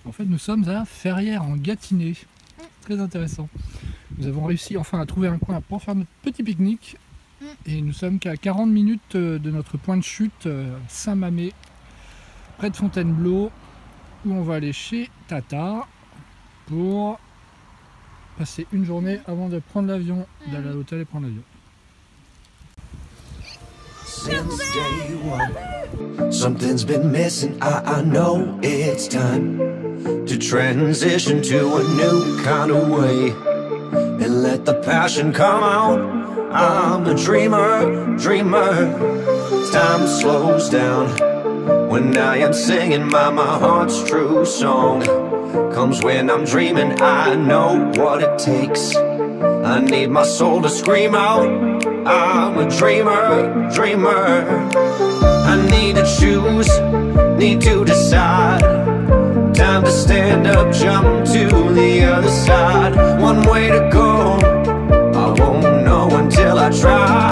En fait, nous sommes à Ferrières en Gâtinais. Très intéressant. Nous avons réussi enfin à trouver un coin pour faire notre petit pique-nique. Et nous sommes qu'à 40 minutes de notre point de chute, Saint-Mamet, près de Fontainebleau, où on va aller chez Tata pour passer une journée avant de prendre l'avion, d'aller à l'hôtel et prendre l'avion. Since day one, something's been missing. I know it's time to transition to a new kind of way and let the passion come out. I'm a dreamer, dreamer. Time slows down when I am singing my heart's true song. Comes when I'm dreaming, I know what it takes. I need my soul to scream out. I'm a dreamer, dreamer. I need to choose, need to decide. Time to stand up, jump to the other side. One way to go, I won't know until I try.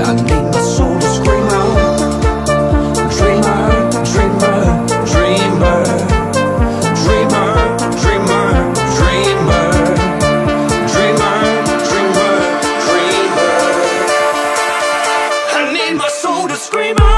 I need my soul to scream out. Dreamer, dreamer, dreamer. Dreamer, dreamer, dreamer. Dreamer, dreamer, dreamer. I need my soul to scream out.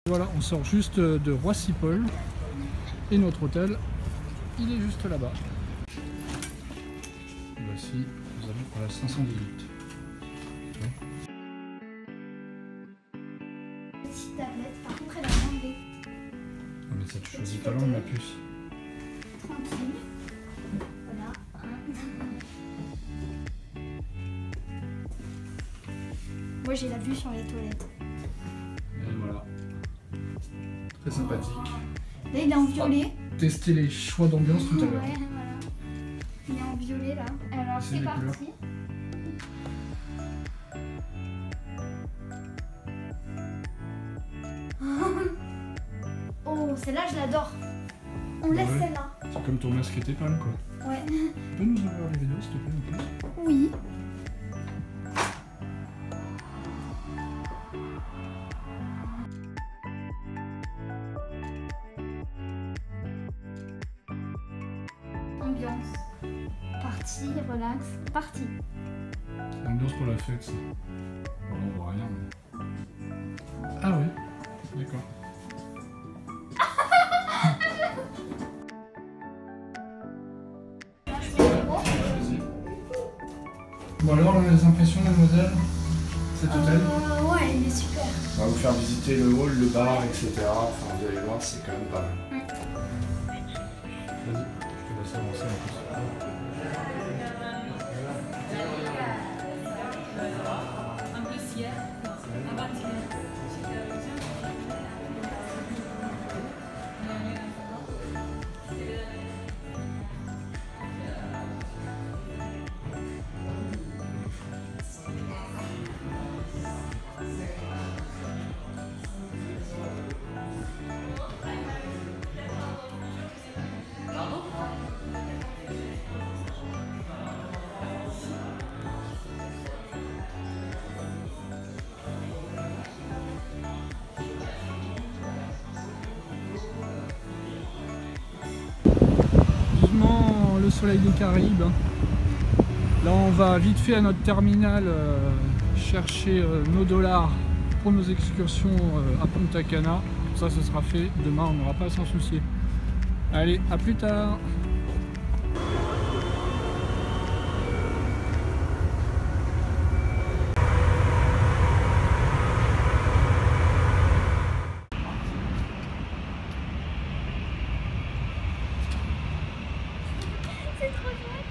Voilà, on sort juste de Roissy-Paul et notre hôtel, il est juste là-bas. Voici, nous allons pour la 518. Ouais. Petite tablette, par contre elle a demandé. Ah, mais ça tu choisis ta langue, la puce. Tranquille. Voilà. Moi j'ai la vue sur les toilettes. Et voilà. Très sympathique. Là il est en violet. Tester les choix d'ambiance tout à l'heure. Ouais, voilà. Il est en violet là. Alors C'est c'est les parti. Oh, celle-là je l'adore. On laisse Ouais. celle-là. C'est comme ton masque était pâle quoi. Ouais. Tu peux nous ouvrir les vidéos s'il te plaît en plus? Oui. Ambiance. Parti, relax, parti. Ambiance pour la fête ça. Bon, on voit rien mais... Ah oui, d'accord. Vas-y. Bon alors les impressions mademoiselle, cet hôtel? Ouais, il est super. On va vous faire visiter le hall, le bar, etc. Enfin vous allez voir, c'est quand même pas mal. Vas-y, je te laisse avancer un peu. Le soleil des Caraïbes. Là on va vite fait à notre terminal chercher nos dollars pour nos excursions à Punta Cana. Ça ce sera fait, demain on n'aura pas à s'en soucier. Allez, à plus tard. C'est trop chouette.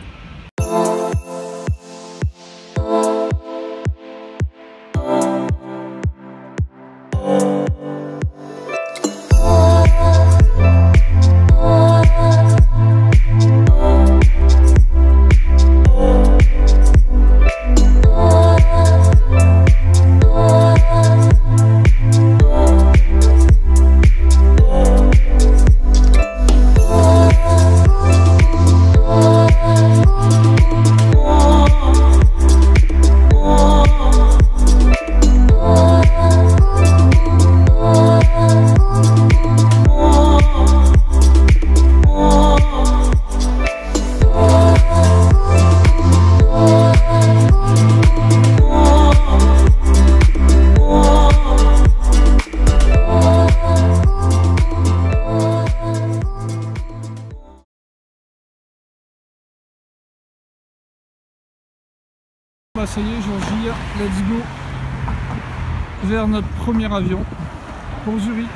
bah ça y est, Georgie, let's go vers notre premier avion pour Zurich.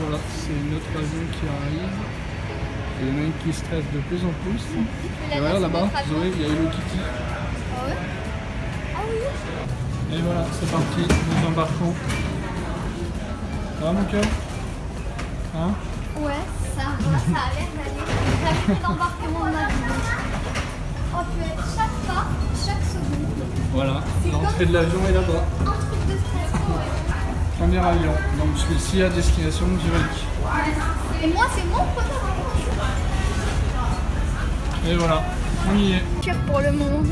Voilà, c'est notre avion qui arrive. Il y en a une qui stresse de plus en plus. Et regarde là-bas, Zoé, il y a Hello Kitty. Ah ouais? Ah oui. Et voilà, c'est parti, nous embarquons. Ça va mon cœur? Hein? Ouais, ça va, ça a l'air d'aller. J'ai vu l'embarquement de ma vie. On peut être chaque pas, chaque seconde. Voilà, l'entrée de l'avion est là-bas. Un truc de stress, ouais. Premier avion, donc celui-ci à destination de Zurich. Et moi, c'est mon premier. Et voilà, on y est. Chef pour le monde.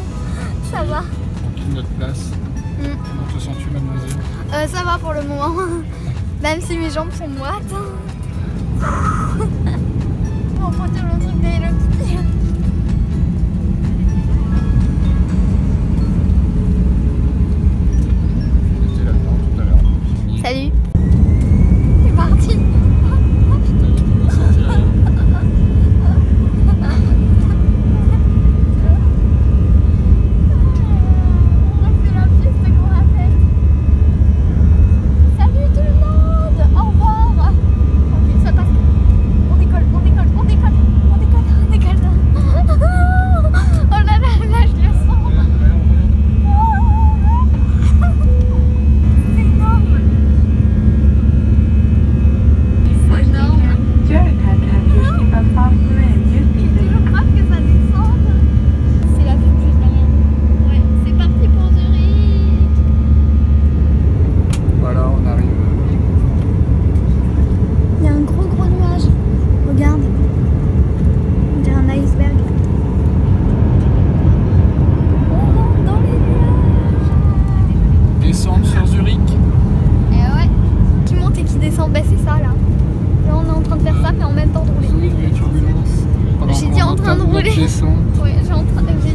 Ça va. Tranquille, notre place. Comment te sens-tu, mademoiselle? Ça va pour le moment. Même si mes jambes sont moites. On peut dire le truc des Hello Kitty. J'étais là-dedans tout à l'heure. Salut. C'est parti. Ouais, j'ai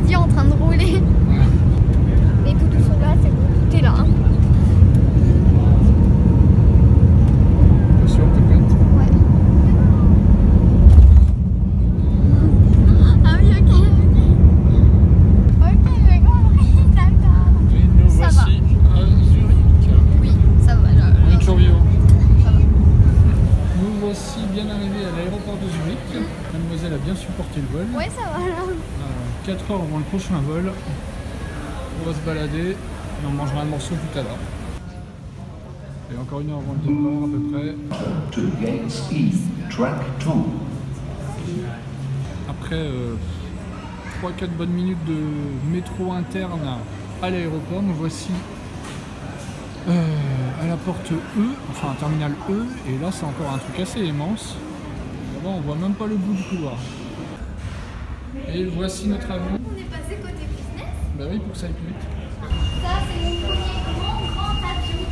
dit en train de rouler. Ouais. Mais tout doucement là, c'est bon, tout est là. Attention, t'es prête? Ouais. Ah oui, ok. Ok, j'ai compris, d'accord. Et nous Ça voici à Zurich. Oui, ça va. Là, On est toujours vivant. ça va. Nous voici bien arrivés à l'aéroport de Zurich. Mademoiselle a bien supporté le vol. Ouais, ça va là. 4 heures avant le prochain vol. On va se balader et on mangera un morceau tout à l'heure. Et encore 1 heure avant le départ à peu près. To gain speed, track 2. Après 3-4 bonnes minutes de métro interne à l'aéroport, nous voici à la porte E, enfin terminal E, et là c'est encore un truc assez immense. Là-bas on voit même pas le bout du couloir. Et voici notre avion. On est passé côté business. Bah oui, pour que ça aille plus vite. Ça, c'est mon premier grand avion.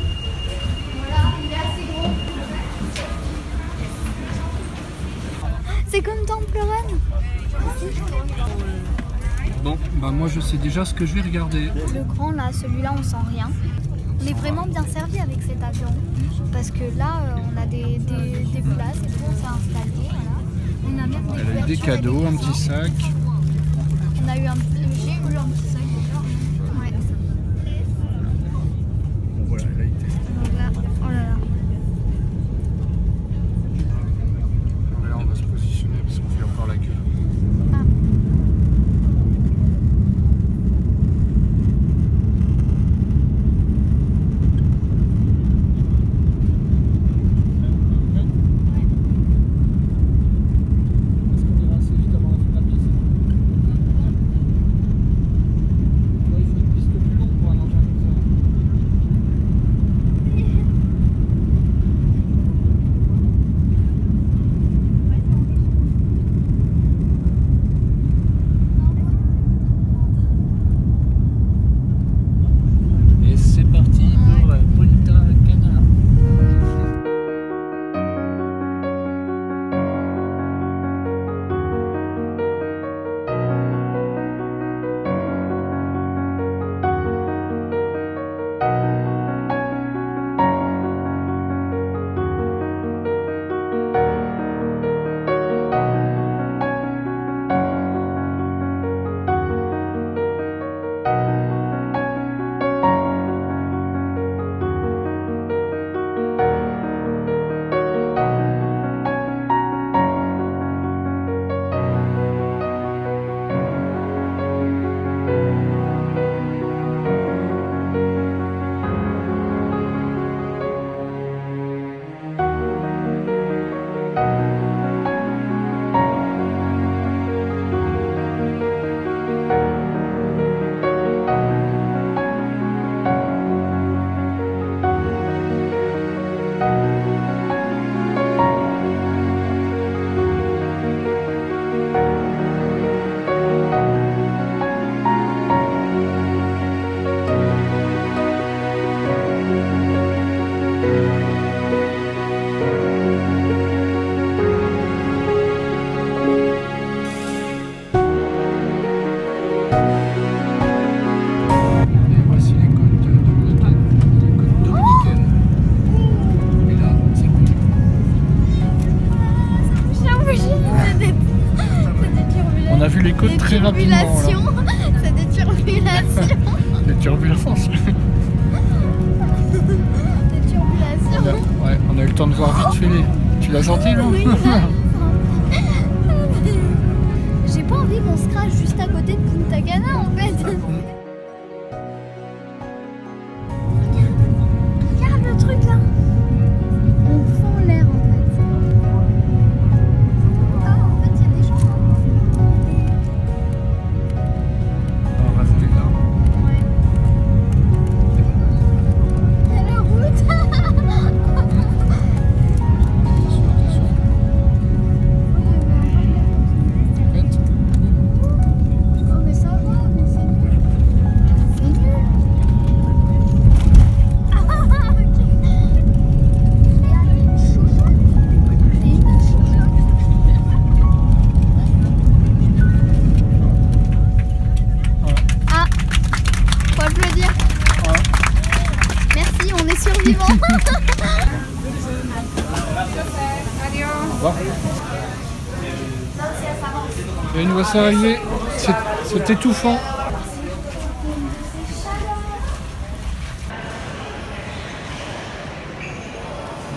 Voilà, il est assez gros. C'est comme Temple Run. Bon, bah moi je sais déjà ce que je vais regarder. Le grand là, celui-là, on sent rien. On est vraiment bien servi avec cet avion. Parce que là, on a des places et tout, on s'est installé. Voilà. On a même des Elle a eu des couvertures cadeaux, et un des petit sac. On a eu j'ai eu un petit sac déjà. Ouais. Bon voilà, elle a été. Voilà. Oh là là. Là on va se positionner parce qu'on fait encore la queue. Ah. très rapidement. C'est des turbulations. Des turbulences. Des turbulations. Ouais, on a eu le temps de voir vite fait les... Tu l'as senti, non? Oui, j'ai pas envie qu'on se crache juste à côté de Punta Cana en fait. Regarde le truc là. On fond l'air en fait. Ah, en fait il y a des gens là. On va raser les arbres. Ouais. Il y a la route. Oh mais ça va, mais c'est nul. C'est nul. Ah ok. Léa, t'es une chouchoute. T'es une chouchoute. Ah, faut applaudir. Merci, on est survivants. Au revoir. Et nous voici arrivés. C'est étouffant.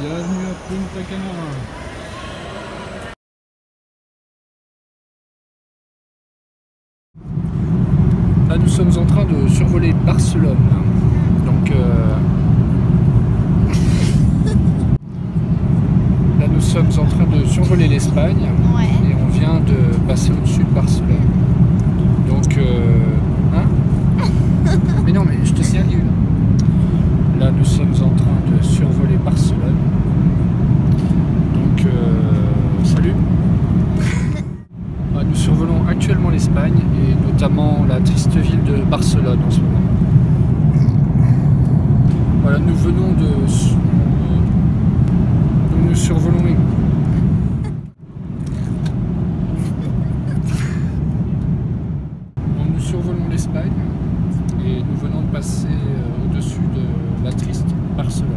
Bienvenue à Punta Cana. Là, nous sommes en train de survoler Barcelone. Donc, là, nous sommes en train de survoler l'Espagne. Ouais. Et on vient de passer au-dessus de Barcelone. Donc, hein? Mais non, mais je te salue. Là, nous sommes en train de survoler Barcelone. Donc, salut. Nous survolons actuellement l'Espagne et notamment la triste ville de Barcelone en ce moment. Voilà, nous venons de... nous survolons les... Nous survolons l'Espagne et nous venons de passer au-dessus de la triste Barcelone.